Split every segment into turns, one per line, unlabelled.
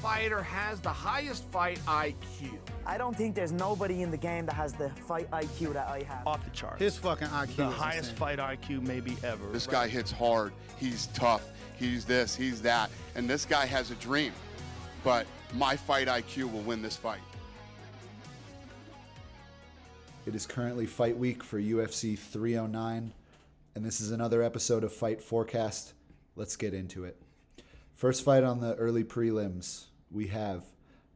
fighter has the highest fight IQ?
I don't think there's nobody in the game that has the fight IQ that I have.
Off the charts.
His fucking IQ
The
is
highest
insane.
fight IQ maybe ever.
This guy hits hard. He's tough. He's this, he's that. And this guy has a dream. But my fight IQ will win this fight.
It is currently fight week for UFC 309, and this is another episode of Fight Forecast. Let's get into it. First fight on the early prelims, we have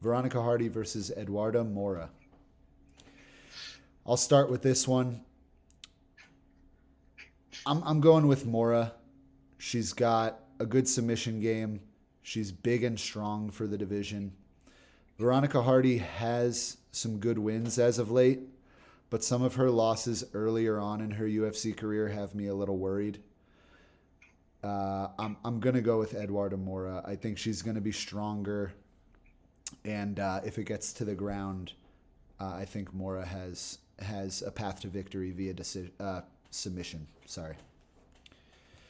Veronica Hardy versus Eduarda Moura. I'll start with this one. I'm going with Moura. She's got a good submission game. She's big and strong for the division. Veronica Hardy has some good wins as of late, but some of her losses earlier on in her UFC career have me a little worried. I'm going to go with Eduarda Moura. I think she's going to be stronger, and if it gets to the ground, I think Moura has a path to victory via submission. Sorry.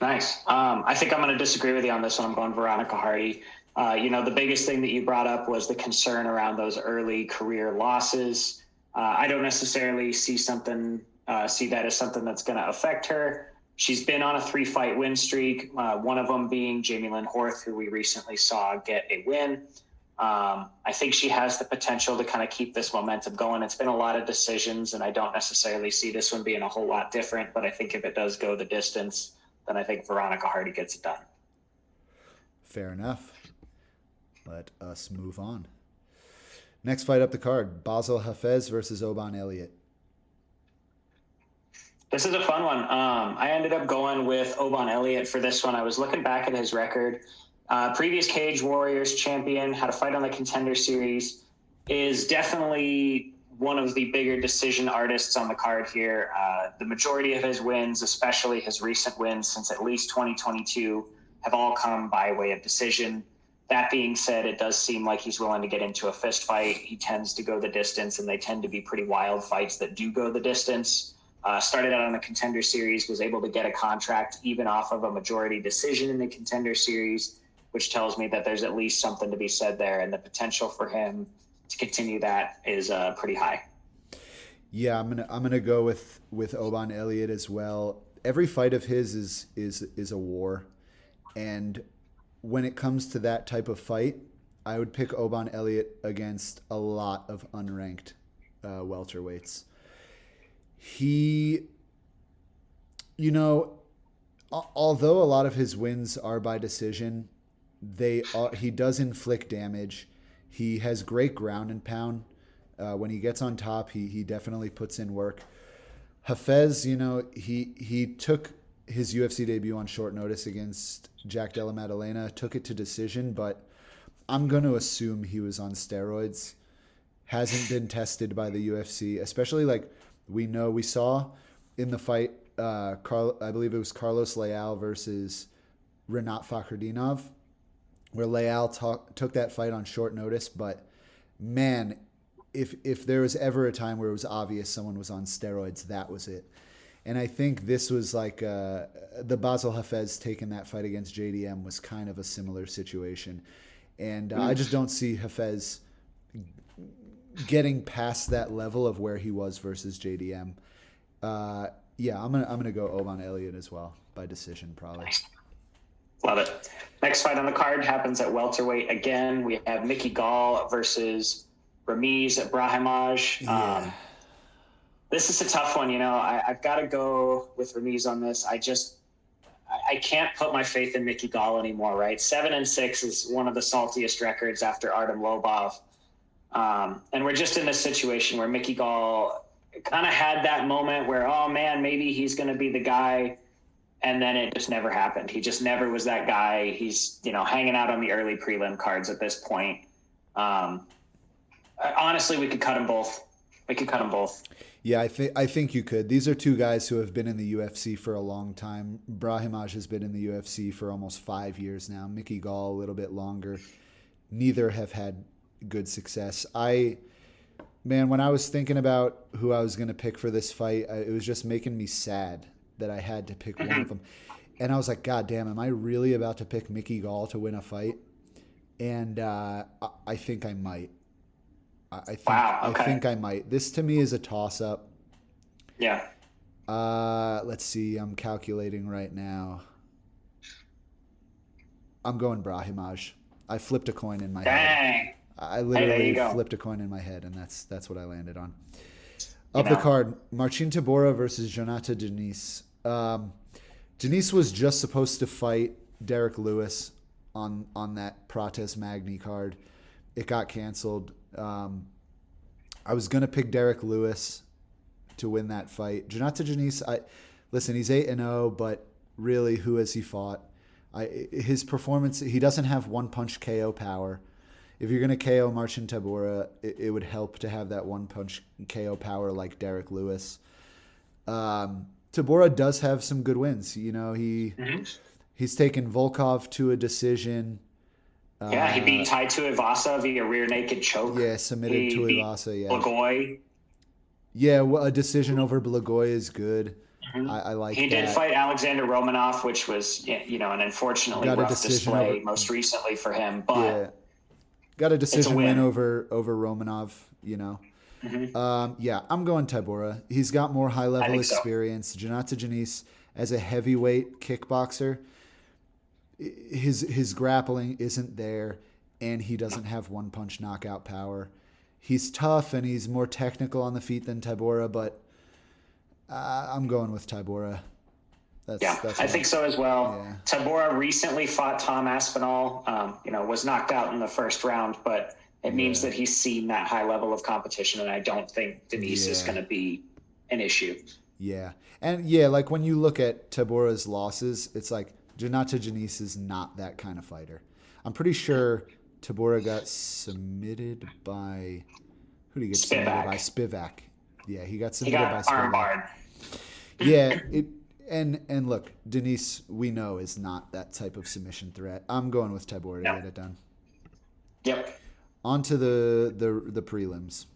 Nice. I think I'm going to disagree with you on this one. I'm going Veronica Hardy. The biggest thing that you brought up was the concern around those early career losses. I don't necessarily see that as something that's going to affect her. She's been on a 3-fight win streak, one of them being Jamie Lynn Horth, who we recently saw get a win. I think she has the potential to kind of keep this momentum going. It's been a lot of decisions, and I don't necessarily see this one being a whole lot different, but I think if it does go the distance, then I think Veronica Hardy gets it done.
Fair enough. Let us move on. Next fight up the card, Basel Hafez versus Oban Elliott.
This is a fun one. I ended up going with Oban Elliott for this one. I was looking back at his record. Previous Cage Warriors champion, had a fight on the Contender Series, is definitely one of the bigger decision artists on the card here. The majority of his wins, especially his recent wins since at least 2022, have all come by way of decision. That being said, it does seem like he's willing to get into a fist fight. He tends to go the distance, and they tend to be pretty wild fights that do go the distance. Started out on the Contender Series, was able to get a contract even off of a majority decision in the Contender Series, which tells me that there's at least something to be said there, and the potential for him to continue that is pretty high.
Yeah, I'm gonna go with Oban Elliott as well. Every fight of his is a war, and when it comes to that type of fight, I would pick Oban Elliott against a lot of unranked welterweights. He, although a lot of his wins are by decision, he does inflict damage. He has great ground and pound. When he gets on top, he definitely puts in work. Hafez, he took his UFC debut on short notice against Jack Della Maddalena, took it to decision, but I'm going to assume he was on steroids. Hasn't been tested by the UFC, especially we saw in the fight, I believe it was Carlos Leal versus Renat Fakhretdinov, where Leal took that fight on short notice, but man, if there was ever a time where it was obvious someone was on steroids, that was it. And I think this was the Basel Hafez taking that fight against JDM was kind of a similar situation. And I just don't see Hafez getting past that level of where he was versus JDM. I'm gonna go Oban Elliott as well by decision probably.
Love it. Next fight on the card happens at welterweight again. We have Micky Gall versus Ramiz Brahimaj.
Yeah.
This is a tough one. I've got to go with Ramiz on this. I can't put my faith in Micky Gall anymore, right? 7-6 is one of the saltiest records after Artem Lobov. And we're just in this situation where Micky Gall kind of had that moment where, oh man, maybe he's going to be the guy. And then it just never happened. He just never was that guy. He's, hanging out on the early prelim cards at this point. Honestly, we could cut them both.
Yeah, I think you could. These are two guys who have been in the UFC for a long time. Brahimaj has been in the UFC for almost 5 years now. Micky Gall a little bit longer. Neither have had good success. When I was thinking about who I was going to pick for this fight, it was just making me sad that I had to pick one of them. And I was like, God damn, am I really about to pick Micky Gall to win a fight? and I think I might.
Wow, okay.
I think I might. This to me is a toss-up.
Yeah.
Let's see. I'm calculating right now. I'm going Brahimaj. I flipped a coin in my head.
Dang.
I
Hey,
literally
there you go.
flipped a coin in my head, and that's what I landed on. Up the card, Marcin Tybura versus Jonata Denise. Denise was just supposed to fight Derek Lewis on that Prates Magni card. It got canceled. I was gonna pick Derek Lewis to win that fight. Jonata Denise, listen, he's 8-0, but really, who has he fought? His performance, he doesn't have one punch KO power. If you're going to KO Marcin Tybura, it would help to have that one punch KO power like Derek Lewis. Tybura does have some good wins. You know, he's taken Volkov to a decision.
Yeah, he beat Tai Tuivasa via rear naked choke.
Yeah, submitted Tuivasa. Yeah,
Blagoy.
Yeah, well, a decision over Blagoy is good. I like
He
that.
did fight Alexander Romanov, which was, you know, an unfortunately rough display most recently for him. But
yeah. Got a decision
win.
win over Romanov, you know. Yeah, I'm going Tybura. He's got more high-level experience. So. Jonata Denise, as a heavyweight kickboxer, his grappling isn't there, and he doesn't have one-punch knockout power. He's tough, and he's more technical on the feet than Tybura, but I'm going with Tybura.
I think so as well.
Yeah.
Tybura recently fought Tom Aspinall. You know, was knocked out in the first round, but it means that he's seen that high level of competition, and I don't think Denise is going to be an issue.
Yeah, and like when you look at Tybura's losses, it's like Jonata Denise is not that kind of fighter. I'm pretty sure Tybura got submitted by who did he get submitted by? Spivak. Yeah, he got submitted by Spivak.
Armbarred.
Yeah, And look, Denise, we know, is not that type of submission threat. I'm going with Tybura to get it done.
Yep.
On to the prelims.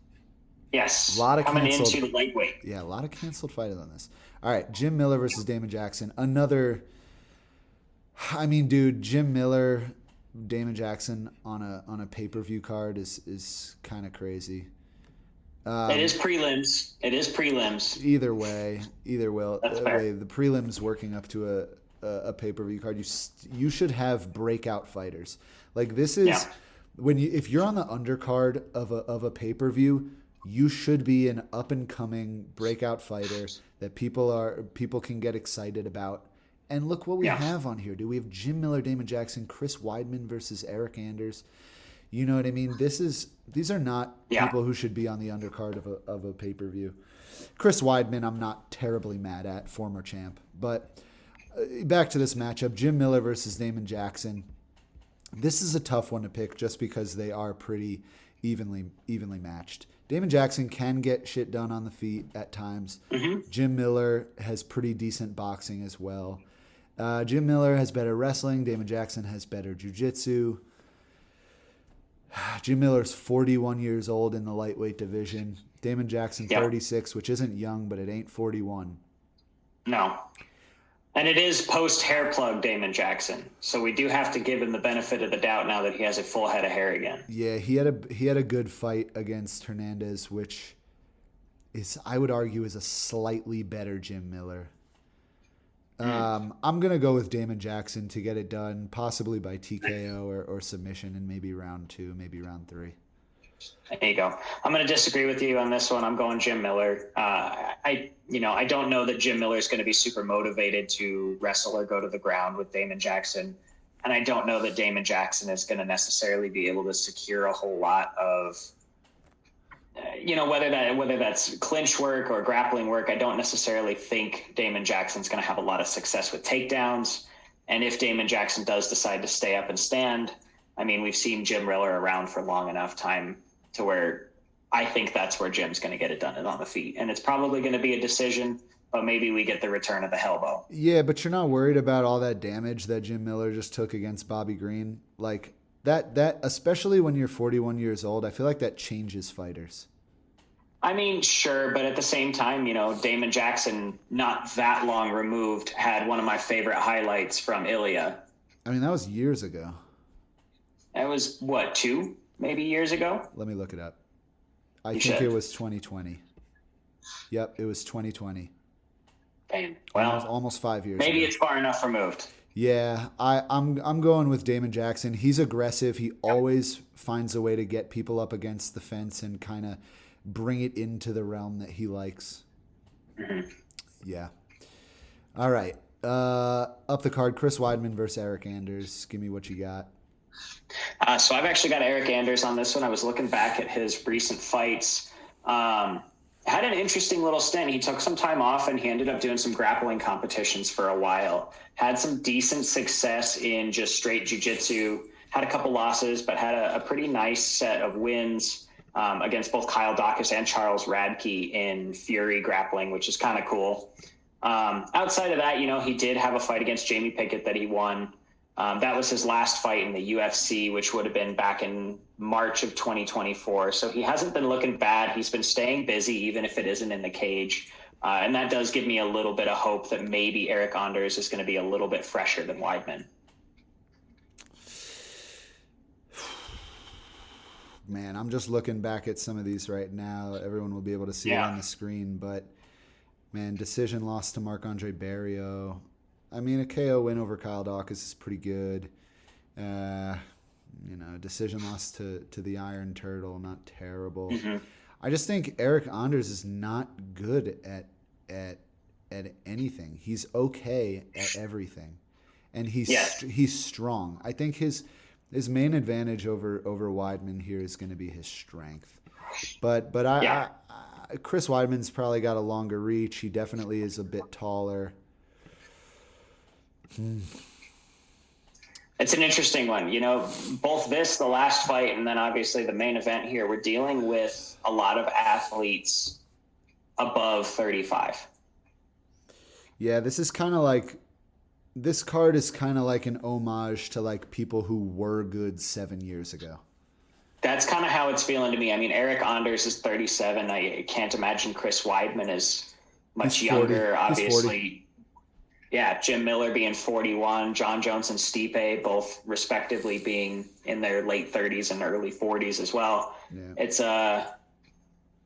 Yes.
A lot of
coming
canceled,
into the lightweight.
Yeah, a lot of canceled fighters on this. All right, Jim Miller versus Damon Jackson. Another. I mean, dude, Jim Miller, Damon Jackson on a pay-per-view card is kind of crazy.
It is prelims.
Either way,
That's fair.
the prelims working up to a pay-per-view card. You should have breakout fighters. Like this is if you're on the undercard of a pay-per-view, you should be an up-and-coming breakout fighter that people can get excited about. And look what we have on here. We have Jim Miller, Damon Jackson, Chris Weidman versus Eric Anders. You know what I mean? These are not people who should be on the undercard of a pay-per-view. Chris Weidman, I'm not terribly mad at, former champ. But back to this matchup, Jim Miller versus Damon Jackson. This is a tough one to pick just because they are pretty evenly matched. Damon Jackson can get shit done on the feet at times. Jim Miller has pretty decent boxing as well. Jim Miller has better wrestling. Damon Jackson has better jiu-jitsu. Jim Miller's 41 years old in the lightweight division. Damon Jackson, 36, which isn't young, but it ain't 41.
No. And it is post-hair plug Damon Jackson. So we do have to give him the benefit of the doubt now that he has a full head of hair again.
Yeah, he had a good fight against Hernandez, which is, I would argue, is a slightly better Jim Miller. I'm going to go with Damon Jackson to get it done, possibly by TKO or submission in maybe round 2, maybe round 3.
There you go. I'm going to disagree with you on this one. I'm going Jim Miller. I don't know that Jim Miller is going to be super motivated to wrestle or go to the ground with Damon Jackson. And I don't know that Damon Jackson is going to necessarily be able to secure a whole lot of, whether that's clinch work or grappling work. I don't necessarily think Damon Jackson's going to have a lot of success with takedowns. And if Damon Jackson does decide to stay up and stand, I mean, we've seen Jim Miller around for long enough time to where I think that's where Jim's going to get it done, is on the feet. And it's probably going to be a decision, but maybe we get the return of the elbow.
Yeah, but you're not worried about all that damage that Jim Miller just took against Bobby Green? Like, that especially when you're 41 years old, I feel like that changes fighters.
I mean, sure, but at the same time, Damon Jackson, not that long removed, had one of my favorite highlights from Ilya.
I mean, that was years ago.
That was what, 2 maybe years ago?
Let me look it up. I
You
think
should.
it was 2020. Yep, it was 2020.
Dang. Well,
Almost 5 years
maybe
ago.
it's far enough removed.
Yeah, I'm going with Damon Jackson. He's aggressive. He always finds a way to get people up against the fence and kind of bring it into the realm that he likes.
Mm-hmm.
Yeah. All right. Up the card, Chris Weidman versus Eric Anders. Give me what you got.
So I've actually got Eric Anders on this one. I was looking back at his recent fights. Had an interesting little stint. He took some time off and he ended up doing some grappling competitions for a while. Had some decent success in just straight jiu-jitsu. Had a couple losses, but had a pretty nice set of wins against both Kyle Dacus and Charles Radke in Fury grappling, which is kind of cool. Outside of that, he did have a fight against Jamie Pickett that he won. That was his last fight in the UFC, which would have been back in March of 2024. So he hasn't been looking bad. He's been staying busy, even if it isn't in the cage. And that does give me a little bit of hope that maybe Eric Anders is going to be a little bit fresher than Weidman.
Man, I'm just looking back at some of these right now. Everyone will be able to see it on the screen. But, man, decision loss to Marc-Andre Barrio. I mean, a KO win over Kyle Dacus is pretty good. Decision loss to the Iron Turtle, not terrible.
Mm-hmm.
I just think Eric Anders is not good at anything. He's okay at everything, and he's strong. I think his main advantage over Weidman here is going to be his strength. But Chris Weidman's probably got a longer reach. He definitely is a bit taller.
It's an interesting one. Both the last fight, and then obviously the main event here, we're dealing with a lot of athletes above 35.
Yeah, this card is kind of like an homage to like people who were good 7 years ago.
That's kind of how it's feeling to me. I mean, Eric Anders is 37. I can't imagine Chris Weidman is much younger, obviously. Yeah, Jim Miller being 41, John Jones and Stipe both respectively being in their late 30s and early 40s as well. Yeah.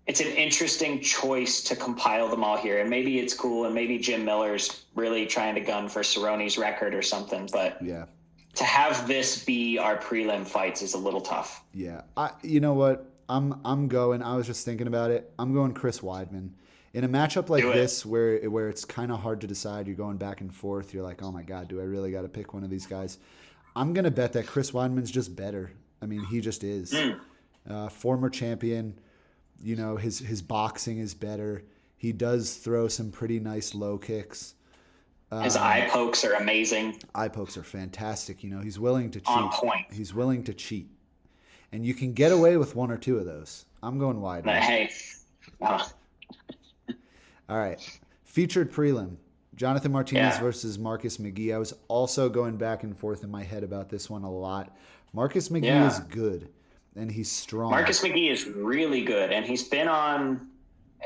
It's an interesting choice to compile them all here, and maybe it's cool, and maybe Jim Miller's really trying to gun for Cerrone's record or something, but
yeah,
to have this be our prelim fights is a little tough.
Yeah, you know what? I'm going. I was just thinking about it. I'm going Chris Weidman. In a matchup like this, where it's kind of hard to decide, you're going back and forth. You're like, oh my God, do I really got to pick one of these guys? I'm gonna bet that Chris Weidman's just better. I mean, he just is. Former champion. His boxing is better. He does throw some pretty nice low kicks.
His eye pokes are amazing.
Eye pokes are fantastic. He's willing to cheat.
On point.
He's willing to cheat, and you can get away with one or two of those. I'm going Weidman.
Hey.
All right. Featured prelim. Jonathan Martinez versus Marcus McGee. I was also going back and forth in my head about this one a lot. Marcus McGee is good, and he's strong.
Marcus McGee is really good, and he's been on,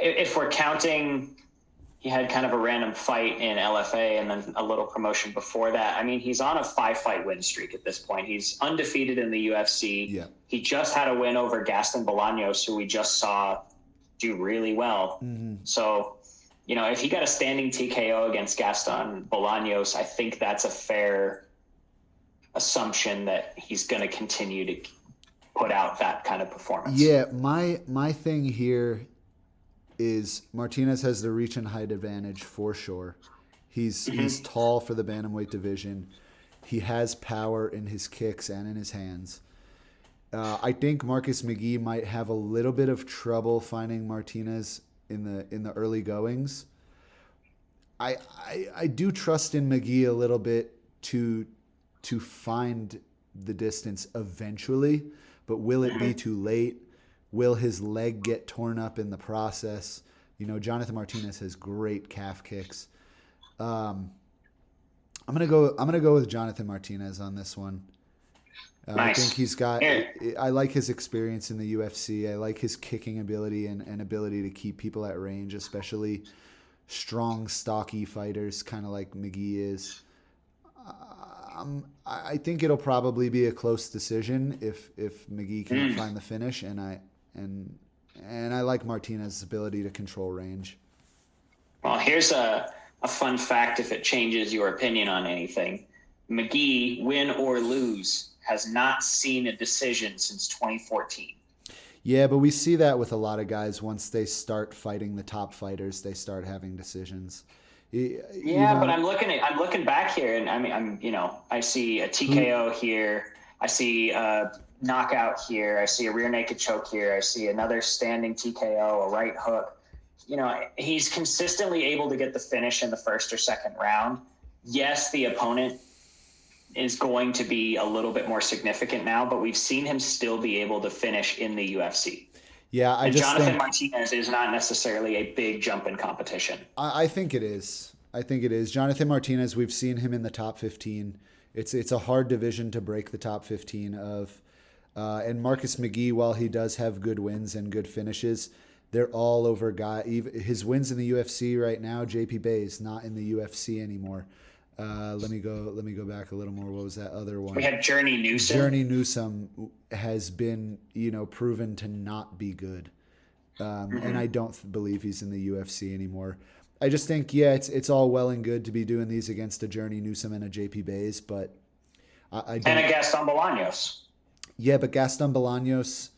if we're counting, he had kind of a random fight in LFA and then a little promotion before that. I mean, he's on a 5-fight win streak at this point. He's undefeated in the UFC.
Yeah.
He just had a win over Gaston Bolaños, who we just saw do really well.
Mm-hmm.
So, if he got a standing TKO against Gaston Bolaños, I think that's a fair assumption that he's going to continue to put out that kind of performance.
Yeah, my thing here is Martinez has the reach and height advantage for sure. He's tall for the bantamweight division. He has power in his kicks and in his hands. I think Marcus McGee might have a little bit of trouble finding Martinez in the early goings. I do trust in McGee a little bit to find the distance eventually, but will it be too late? Will his leg get torn up in the process? Jonathan Martinez has great calf kicks. I'm gonna go with Jonathan Martinez on this one.
Nice.
I think he's got. I like his experience in the UFC. I like his kicking ability and ability to keep people at range, especially strong, stocky fighters, kind of like McGee is. I think it'll probably be a close decision if McGee can't find the finish, and I like Martinez's ability to control range.
Well, here's a fun fact if it changes your opinion on anything. McGee, win or lose, has not seen a decision since 2014.
Yeah, but we see that with a lot of guys. Once they start fighting the top fighters, they start having decisions.
But I'm looking back here, and I see a TKO here, I see a knockout here, I see a rear naked choke here, I see another standing TKO, a right hook. He's consistently able to get the finish in the first or second round. Yes, the opponent is going to be a little bit more significant now, but we've seen him still be able to finish in the UFC.
Yeah,
Jonathan Martinez is not necessarily a big jump in competition.
I think it is. Jonathan Martinez, we've seen him in the top 15. It's a hard division to break the top 15 of. And Marcus McGee, while he does have good wins and good finishes, they're all over his wins in the UFC right now. JP Bey is not in the UFC anymore. Let me go back a little more. What was that other one?
We had Journey Newsom.
Journey Newsom has been, proven to not be good. And I don't believe he's in the UFC anymore. I just think, it's all well and good to be doing these against a Journey Newsom and a JP Bays, but I don't.
And a Gaston Bolaños.
Yeah, but Gaston Bolaños,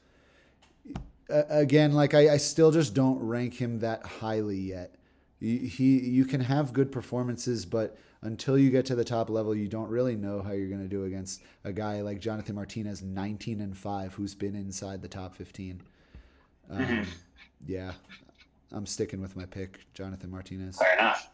again, I still just don't rank him that highly yet. You can have good performances, but until you get to the top level, you don't really know how you're going to do against a guy like Jonathan Martinez, 19-5, who's been inside the top 15. Yeah, I'm sticking with my pick, Jonathan Martinez.
Fair enough.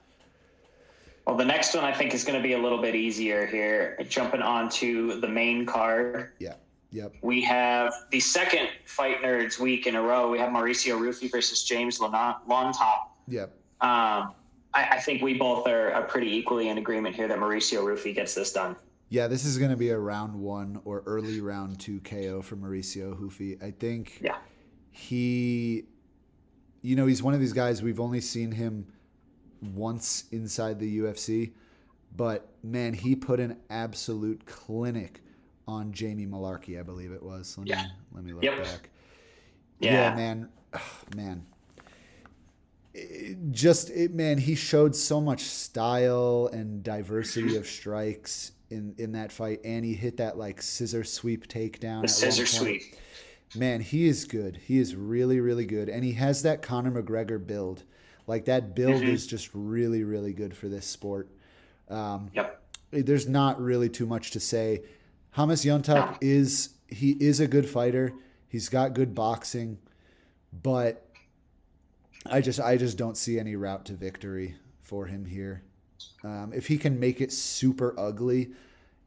Well, the next one I think is going to be a little bit easier here. Jumping on to the main card.
Yeah. Yep.
We have the second Fight Nerds week in a row. We have Mauricio Rufy versus James Lontop.
Yep.
I think we both are pretty equally in agreement here that Mauricio Rufy gets this done.
Yeah, this is going to be a round 1 or early round 2 KO for Mauricio Rufy. I think he's one of these guys, we've only seen him once inside the UFC, but man, he put an absolute clinic on Jamie Malarkey, I believe it was. Let me look back. Yeah, man. Man. He showed so much style and diversity of strikes in that fight, and he hit that scissor sweep takedown.
The scissor sweep.
Man, he is good. He is really, really good, and he has that Conor McGregor build. That build is just really, really good for this sport. There's not really too much to say. Hamas Yontap is a good fighter. He's got good boxing, but I just don't see any route to victory for him here. If he can make it super ugly,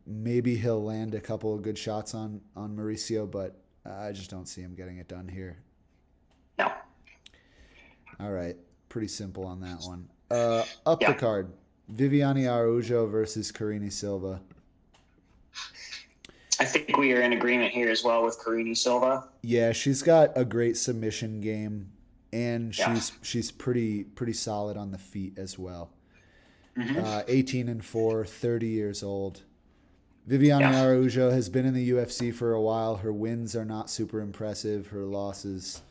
maybe he'll land a couple of good shots on Mauricio, but I just don't see him getting it done here.
No.
All right. Pretty simple on that one. The card. Viviane Araújo versus Karine Silva.
I think we are in agreement here as well with Karine Silva.
Yeah, she's got a great submission game, and she's pretty solid on the feet as well. 18-4, 30 years old. Viviane Araújo has been in the UFC for a while. Her wins are not super impressive. Her losses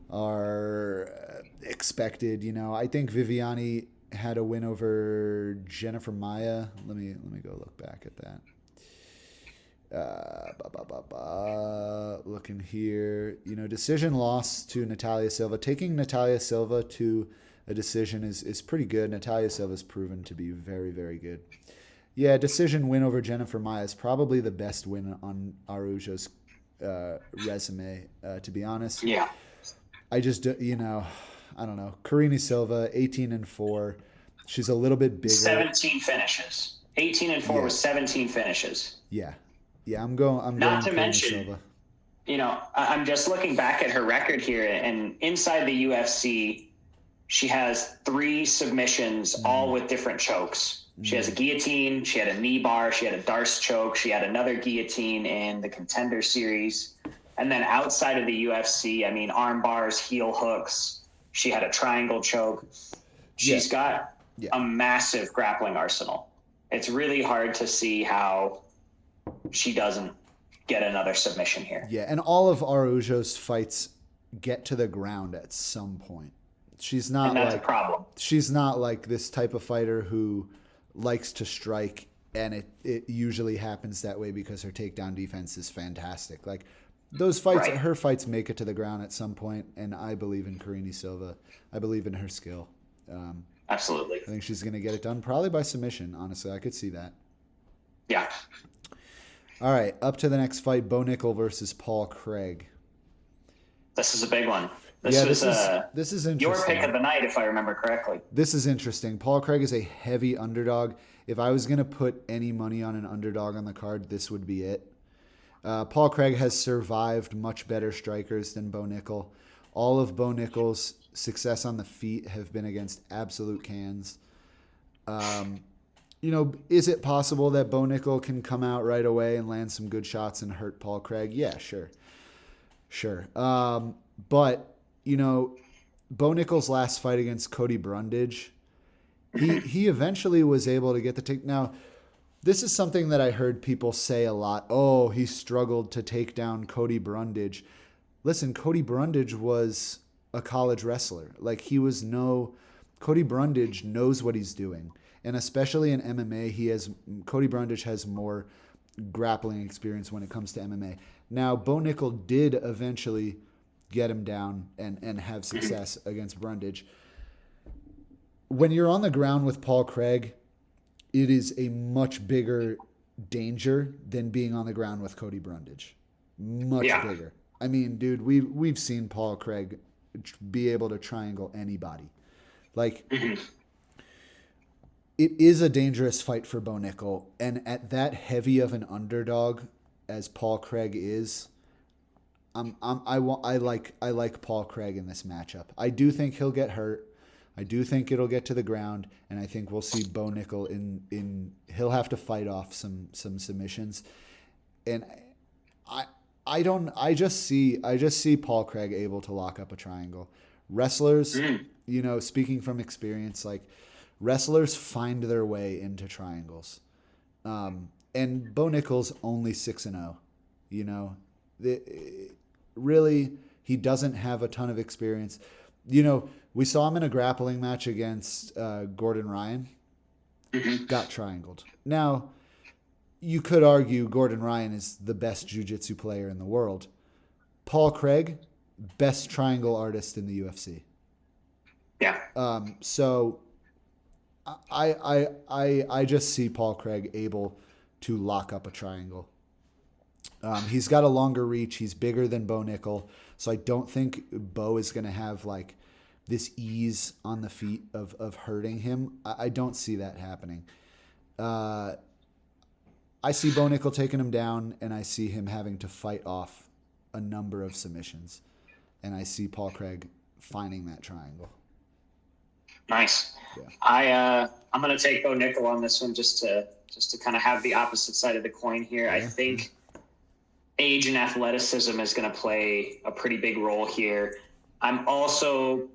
are expected. I think Viviane had a win over Jennifer Maia. Let me go look back at that. Looking here, decision loss to Natalia Silva. Taking Natalia Silva to a decision is pretty good. Natalia Silva's proven to be very, very good. Yeah, decision win over Jennifer Maia is probably the best win on Araujo's resume, to be honest.
Yeah.
I just, I don't know. Karine Silva, 18-4. She's a little bit bigger.
17 finishes. 18-4 with 17 finishes.
Yeah. Yeah, I'm going.
Not to
Karine
mention,
Silva.
I'm just looking back at her record here, and inside the UFC, she has 3 submissions, all with different chokes. She has a guillotine, she had a knee bar, she had a Darce choke, she had another guillotine in the Contender Series. And then outside of the UFC, arm bars, heel hooks, she had a triangle choke. She's got a massive grappling arsenal. It's really hard to see how she doesn't get another submission here.
Yeah, and all of Araujo's fights get to the ground at some point. She's not
And that's
like
a problem.
She's not like this type of fighter who likes to strike, and it usually happens that way because her takedown defense is fantastic. Like those fights,
Right.
her fights make it to the ground at some point, and I believe in Karine Silva. I believe in her skill.
Absolutely.
I think she's going to get it done, probably by submission, honestly. I could see that.
Yeah.
All right, up to the next fight, Bo Nickel versus Paul Craig.
This is a big one.
This is interesting.
Your pick of the night, if I remember correctly.
This is interesting. Paul Craig is a heavy underdog. If I was going to put any money on an underdog on the card, this would be it. Paul Craig has survived much better strikers than Bo Nickel. All of Bo Nickel's success on the feet have been against absolute cans. Is it possible that Bo Nickel can come out right away and land some good shots and hurt Paul Craig? Yeah, sure. But, Bo Nickel's last fight against Cody Brundage, he eventually was able to get the take. Now, this is something that I heard people say a lot. Oh, he struggled to take down Cody Brundage. Listen, Cody Brundage was a college wrestler. Like Cody Brundage knows what he's doing. And especially in MMA, Cody Brundage has more grappling experience when it comes to MMA. Now, Bo Nickel did eventually get him down and have success against Brundage. When you're on the ground with Paul Craig, it is a much bigger danger than being on the ground with Cody Brundage. Much bigger. I mean, dude, we've seen Paul Craig be able to triangle anybody. Like, it is a dangerous fight for Bo Nickel, and at that heavy of an underdog as Paul Craig is, I like Paul Craig in this matchup. I do think he'll get hurt. I do think it'll get to the ground, and I think we'll see Bo Nickel he'll have to fight off some submissions. And I just see Paul Craig able to lock up a triangle. Wrestlers, speaking from experience, like wrestlers find their way into triangles. And Bo Nickel's only 6-0, really, he doesn't have a ton of experience. We saw him in a grappling match against Gordon Ryan. Got triangled. Now, you could argue Gordon Ryan is the best jiu-jitsu player in the world. Paul Craig, best triangle artist in the UFC.
Yeah.
So I just see Paul Craig able to lock up a triangle. He's got a longer reach. He's bigger than Bo Nickel. So I don't think Bo is going to have like this ease on the feet of hurting him. I don't see that happening. I see Bo Nickel taking him down, and I see him having to fight off a number of submissions. And I see Paul Craig finding that triangle.
Nice.
Yeah.
I'm going to take Bo Nickel on this one just to kind of have the opposite side of the coin here.
Yeah.
I think age and athleticism is going to play a pretty big role here. I'm also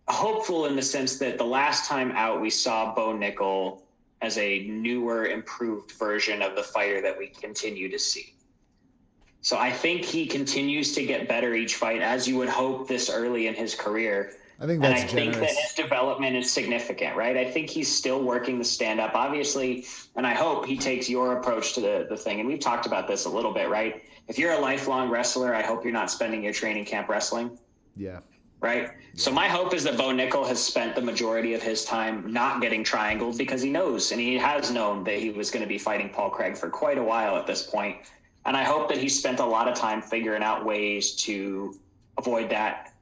hopeful in the sense that the last time out we saw Bo Nickel as a newer, improved version of the fighter that we continue to see. So I think he continues to get better each fight, as you would hope this early in his career.
I think that's generous.
And I think that his development is significant, right? I think he's still working the stand-up, obviously, and I hope he takes your approach to the thing. And we've talked about this a little bit, right? If you're a lifelong wrestler, I hope you're not spending your training camp wrestling.
Yeah.
Right? Yeah. So my hope is that Bo Nickel has spent the majority of his time not getting triangled because he knows, and he has known that he was going to be fighting Paul Craig for quite a while at this point. And I hope that he spent a lot of time figuring out ways to avoid that,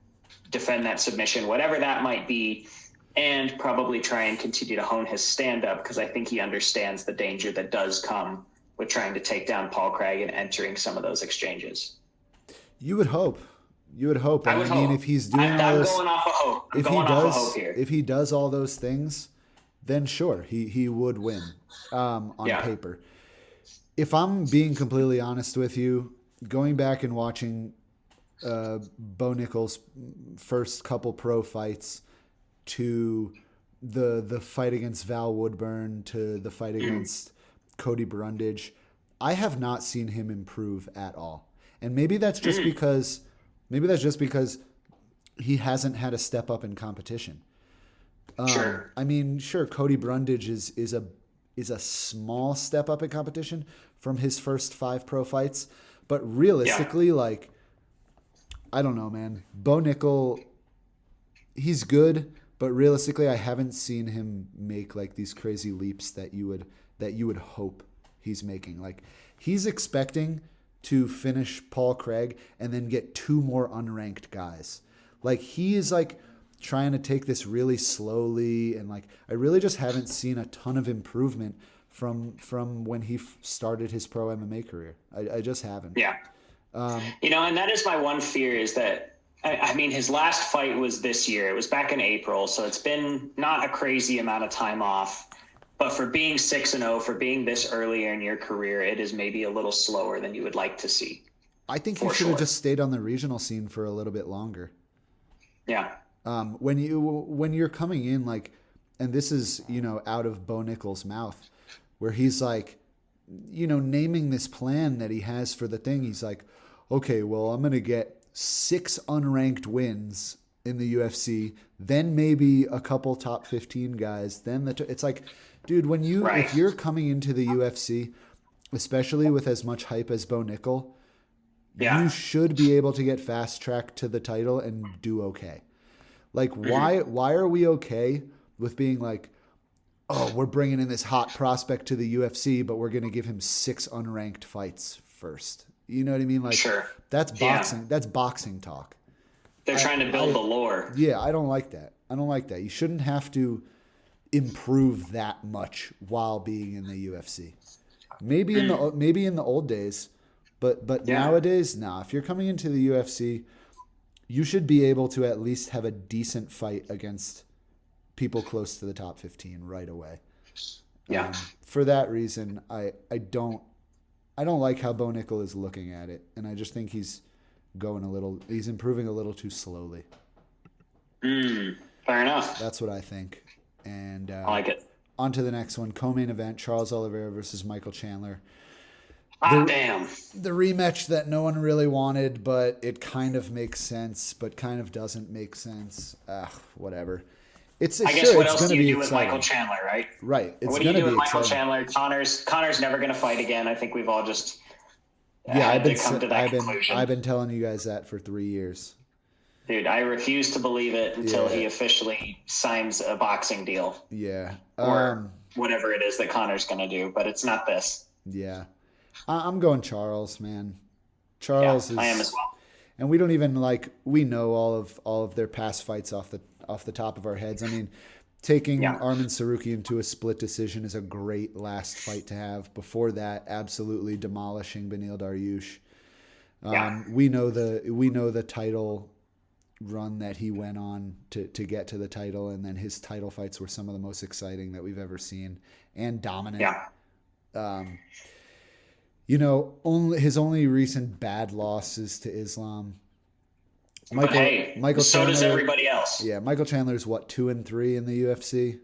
defend that submission, whatever that might be, and probably try and continue to hone his stand-up because I think he understands the danger that does come with trying to take down Paul Craig and entering some of those exchanges.
You would hope. I would hope. If he's doing
I'm going off of hope. I'm going off of hope here.
If he does all those things, then sure, he would win on paper. If I'm being completely honest with you, going back and watching Bo Nickel's first couple pro fights to the fight against Val Woodburn to the fight against Cody Brundage, I have not seen him improve at all. And maybe that's just because he hasn't had a step up in competition.
Sure.
I mean, sure, Cody Brundage is a small step up in competition from his first 5 pro fights, but realistically, like, I don't know, man. Bo Nickel, he's good, but realistically, I haven't seen him make like these crazy leaps that you would hope he's making. Like, he's expecting to finish Paul Craig and then get 2 more unranked guys. Like, he is like trying to take this really slowly, and like, I really just haven't seen a ton of improvement from when he started his pro MMA career. I just haven't.
Yeah. And that is my one fear, is that, I mean, his last fight was this year. It was back in April, so it's been not a crazy amount of time off. But for being 6-0, for being this earlier in your career, it is maybe a little slower than you would like to see.
I think he should have just stayed on the regional scene for a little bit longer.
Yeah.
When you're coming in, like, and this is, out of Bo Nickel's mouth, where he's like, naming this plan that he has for the thing. He's like, okay, well, I'm going to get 6 unranked wins in the UFC, then maybe a couple top 15 guys. Then it's like, dude, if you're coming into the UFC, especially with as much hype as Bo Nickel, you should be able to get fast tracked to the title and do okay. Like, why are we okay with being like, oh, we're bringing in this hot prospect to the UFC, but we're going to give him 6 unranked fights first? You know what I mean? Like,
sure.
That's boxing. Yeah. That's boxing talk.
They're trying to build the lore.
Yeah, I don't like that. You shouldn't have to improve that much while being in the UFC. Maybe in the old days, but nowadays, nah. If you're coming into the UFC, you should be able to at least have a decent fight against people close to the top 15 right away.
Yeah.
For that reason, I don't like how Bo Nickel is looking at it, and I just think he's improving a little too slowly.
Fair enough.
That's what I think. And
I like it.
On to the next one, co-main event, Charles Oliveira versus Michael Chandler.
Damn.
The rematch that no one really wanted, but it kind of makes sense, but kind of doesn't make sense. Whatever.
I guess what else do you do with Michael Chandler, right?
Right.
What do you do with Michael Chandler? Connor's never going to fight again. I think we've all just come to that conclusion.
I've been telling you guys that for 3 years.
Dude, I refuse to believe it until he officially signs a boxing deal.
Yeah.
Or whatever it is that Connor's going to do, but it's not this.
Yeah. I'm going Charles, man. Charles is.
I am as well.
And we don't even we know all of their past fights off the top of our heads. I mean, taking Arman Sarukian to a split decision is a great last fight to have. Before that, absolutely demolishing Beneil Dariush. We know the title run that he went on to get to the title, and then his title fights were some of the most exciting that we've ever seen and dominant. His only recent bad losses to Islam. Michael
so
Chandler,
does everybody else.
Yeah, Michael Chandler's 2-3 in the UFC.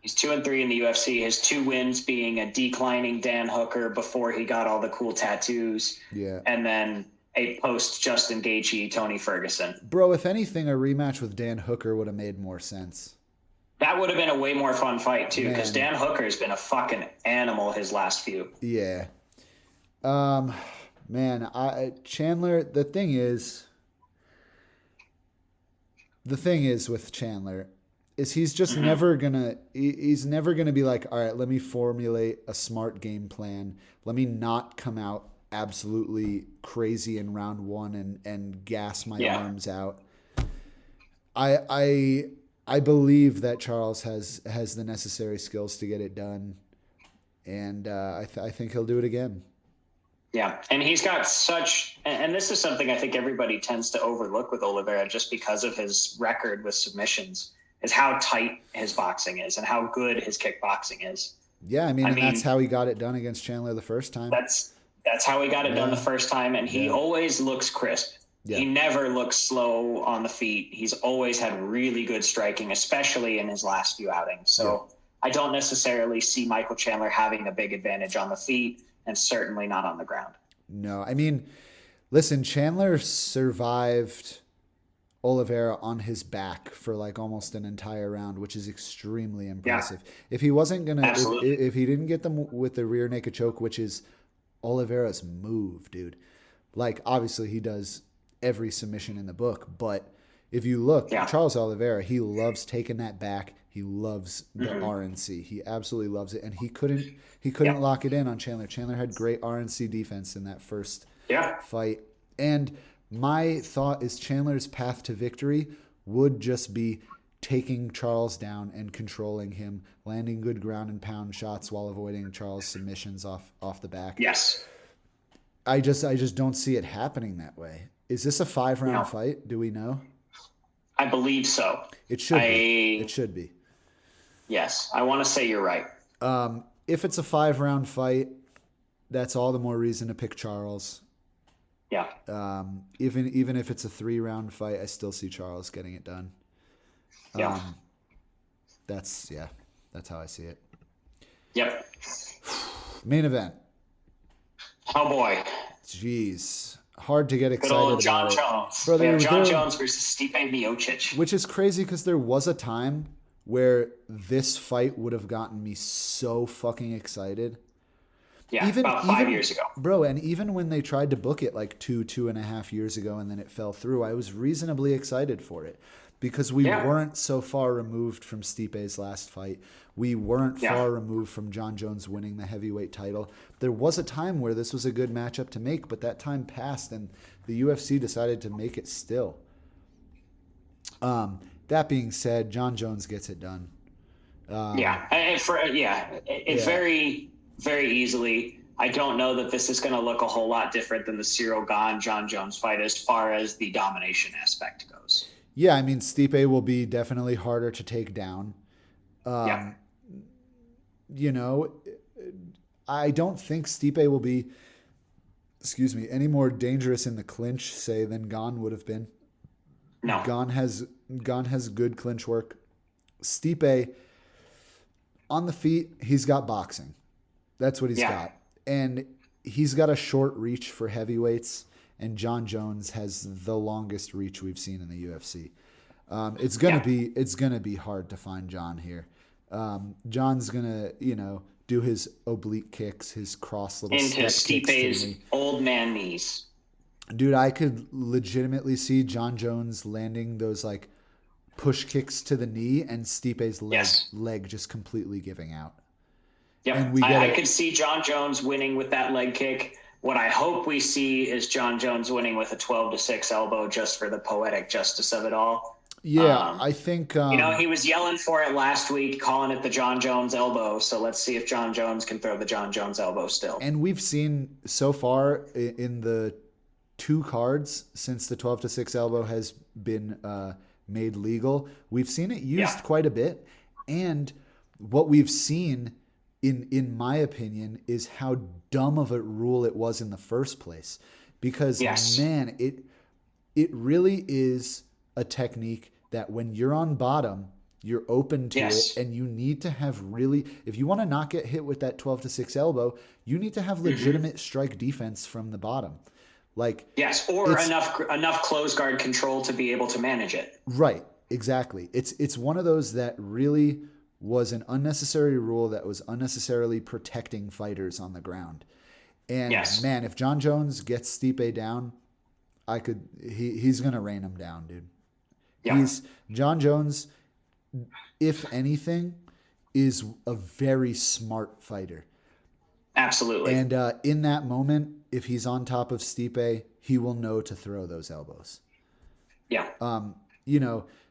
He's 2-3 in the UFC. His 2 wins being a declining Dan Hooker before he got all the cool tattoos.
Yeah.
And then a post Justin Gaethje Tony Ferguson.
Bro, if anything, a rematch with Dan Hooker would have made more sense.
That would have been a way more fun fight too, because Dan Hooker's been a fucking animal his last few.
Yeah. Chandler, the thing is with Chandler is he's just never gonna be like, all right, let me formulate a smart game plan. Let me not come out absolutely crazy in round 1 and gas my arms out. I believe that Charles has the necessary skills to get it done, and I think he'll do it again.
Yeah, and he's got and this is something I think everybody tends to overlook with Oliveira just because of his record with submissions, is how tight his boxing is and how good his kickboxing is.
Yeah, I mean that's how he got it done against Chandler the first time.
That's how he got it done the first time, and he always looks crisp.
Yeah.
He never looks slow on the feet. He's always had really good striking, especially in his last few outings. So I don't necessarily see Michael Chandler having a big advantage on the feet, and certainly not on the ground.
No, I mean, listen, Chandler survived Oliveira on his back for like almost an entire round, which is extremely impressive. If he wasn't going to, if he didn't get them with the rear naked choke, which is Oliveira's move, dude, like obviously he does every submission in the book, but if you look, Charles Oliveira, he loves taking that back. He loves the RNC. He absolutely loves it. And he couldn't lock it in on Chandler. Chandler had great RNC defense in that first fight. And my thought is Chandler's path to victory would just be taking Charles down and controlling him, landing good ground and pound shots while avoiding Charles' submissions off the back.
Yes.
I just don't see it happening that way. Is this a 5-round fight? Do we know?
I believe so.
It should be. It should be.
Yes. I want to say you're right.
If it's a 5-round fight, that's all the more reason to pick Charles.
Yeah.
Even if it's a 3-round fight, I still see Charles getting it done. That's how I see it.
Yep.
Main event.
Oh boy.
Jeez. Hard to get excited
Good old John
about
Jones.
Bro,
John Jones versus Stipe Miocic.
Which is crazy because there was a time where this fight would have gotten me so fucking excited.
Yeah, about 5 years ago.
Bro, and even when they tried to book it like 2.5 years ago and then it fell through, I was reasonably excited for it because we weren't so far removed from Stipe's last fight. We weren't far removed from John Jones winning the heavyweight title. There was a time where this was a good matchup to make, but that time passed and the UFC decided to make it still. That being said, John Jones gets it done.
Very, very easily. I don't know that this is going to look a whole lot different than the Cyril Gane John Jones fight as far as the domination aspect goes.
Yeah, I mean, Stipe will be definitely harder to take down. You know, I don't think Stipe will be, any more dangerous in the clinch, say, than Gane would have been.
No.
Gane has good clinch work. Stipe, on the feet, he's got boxing. That's what he's got. And he's got a short reach for heavyweights, and John Jones has the longest reach we've seen in the UFC. It's gonna be hard to find John here. John's gonna, do his oblique kicks, his cross little
into
step kicks
Stipe's old man knees.
Dude, I could legitimately see John Jones landing those like push kicks to the knee and Stipe's leg just completely giving out.
Yeah, I could see John Jones winning with that leg kick. What I hope we see is John Jones winning with a 12-6 elbow just for the poetic justice of it all.
Yeah, I think...
he was yelling for it last week, calling it the John Jones elbow. So let's see if John Jones can throw the John Jones elbow still.
And we've seen so far in the 2 cards since the 12-6 elbow has been made legal, we've seen it used quite a bit. And what we've seen... in my opinion, is how dumb of a rule it was in the first place. Because, man, it really is a technique that when you're on bottom, you're open to it, and you need to have really... If you want to not get hit with that 12-6 elbow, you need to have legitimate strike defense from the bottom. Like
or enough close guard control to be able to manage it.
Right, exactly. It's one of those that really... was an unnecessary rule that was unnecessarily protecting fighters on the ground. And man, if John Jones gets Stipe down, he's going to rain him down, dude. Yeah. John Jones, if anything, is a very smart fighter.
Absolutely.
And in that moment, if he's on top of Stipe, he will know to throw those elbows. Yeah.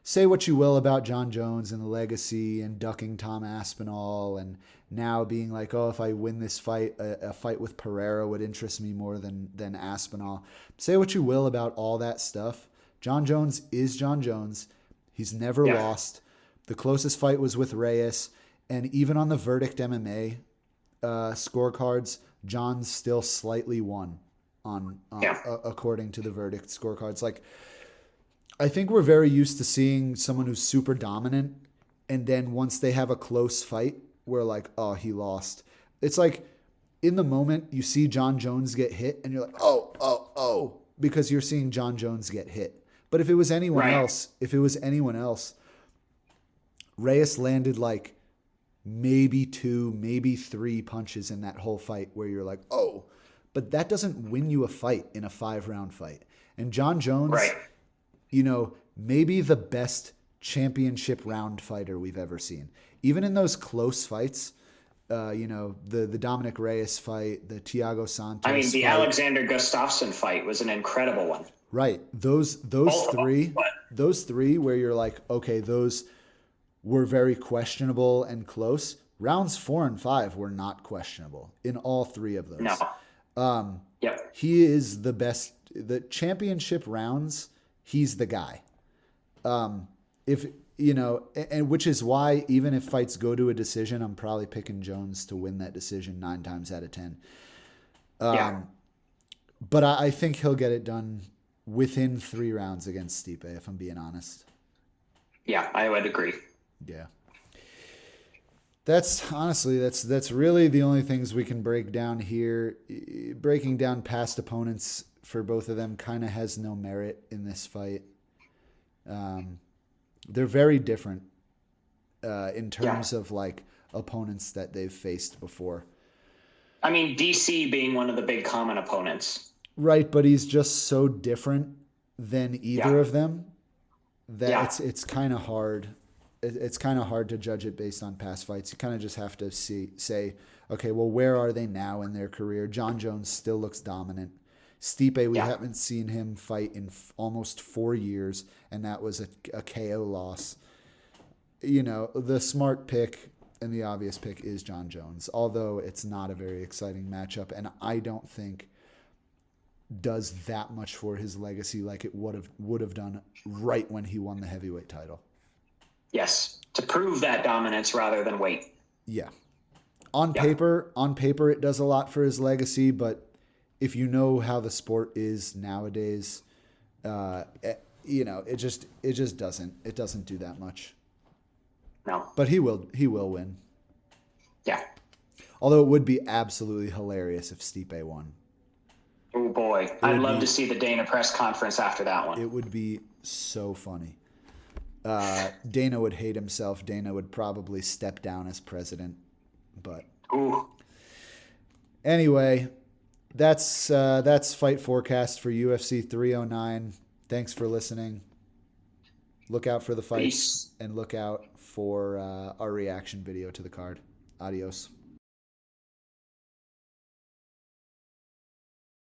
Say what you will about John Jones and the legacy and ducking Tom Aspinall and now being like, oh, if I win this fight, a fight with Pereira would interest me more than Aspinall. Say what you will about all that stuff. John Jones is John Jones. He's never lost. The closest fight was with Reyes. And even on the Verdict MMA scorecards, John's still slightly won according to the verdict scorecards. Like, I think we're very used to seeing someone who's super dominant, and then once they have a close fight, we're like, oh, he lost. It's like in the moment you see John Jones get hit, and you're like, oh, because you're seeing John Jones get hit. But if it was anyone else, Reyes landed like maybe 2, maybe 3 punches in that whole fight where you're like, oh, but that doesn't win you a fight in a 5-round fight. And John Jones, maybe the best championship round fighter we've ever seen. Even in those close fights, the Dominic Reyes fight, the Thiago Santos
the
fight.
Alexander Gustafsson fight was an incredible one.
Right. Those three where you're like, okay, those were very questionable and close. Rounds 4 and 5 were not questionable in all 3 of those.
No.
He is the best. The championship rounds, he's the guy. And which is why even if fights go to a decision, I'm probably picking Jones to win that decision 9 times out of 10. But I think he'll get it done within 3 rounds against Stipe, if I'm being honest.
Yeah, I would agree.
Yeah. That's really the only things we can break down here. Breaking down past opponents for both of them kind of has no merit in this fight. They're very different in terms of like opponents that they've faced before.
DC being one of the big common opponents.
Right, but he's just so different than either of them that it's kind of hard. It's kind of hard to judge it based on past fights. You kind of just have to say, okay, well, where are they now in their career? John Jones still looks dominant. Stipe, we haven't seen him fight in almost 4 years, and that was a KO loss. The smart pick and the obvious pick is John Jones, although it's not a very exciting matchup, and I don't think does that much for his legacy like it would have done right when he won the heavyweight title.
Yes, to prove that dominance rather than wait.
Yeah. On paper, it does a lot for his legacy, but if you know how the sport is nowadays, it just doesn't do that much.
No.
But he will win.
Yeah.
Although it would be absolutely hilarious if Stipe won.
Oh boy, I'd love to see the Dana press conference after that one.
It would be so funny. Dana would hate himself. Dana would probably step down as president. But anyway, that's Fight Forecast for UFC 309. Thanks for listening. Look out for the fights and look out for our reaction video to the card. Adios.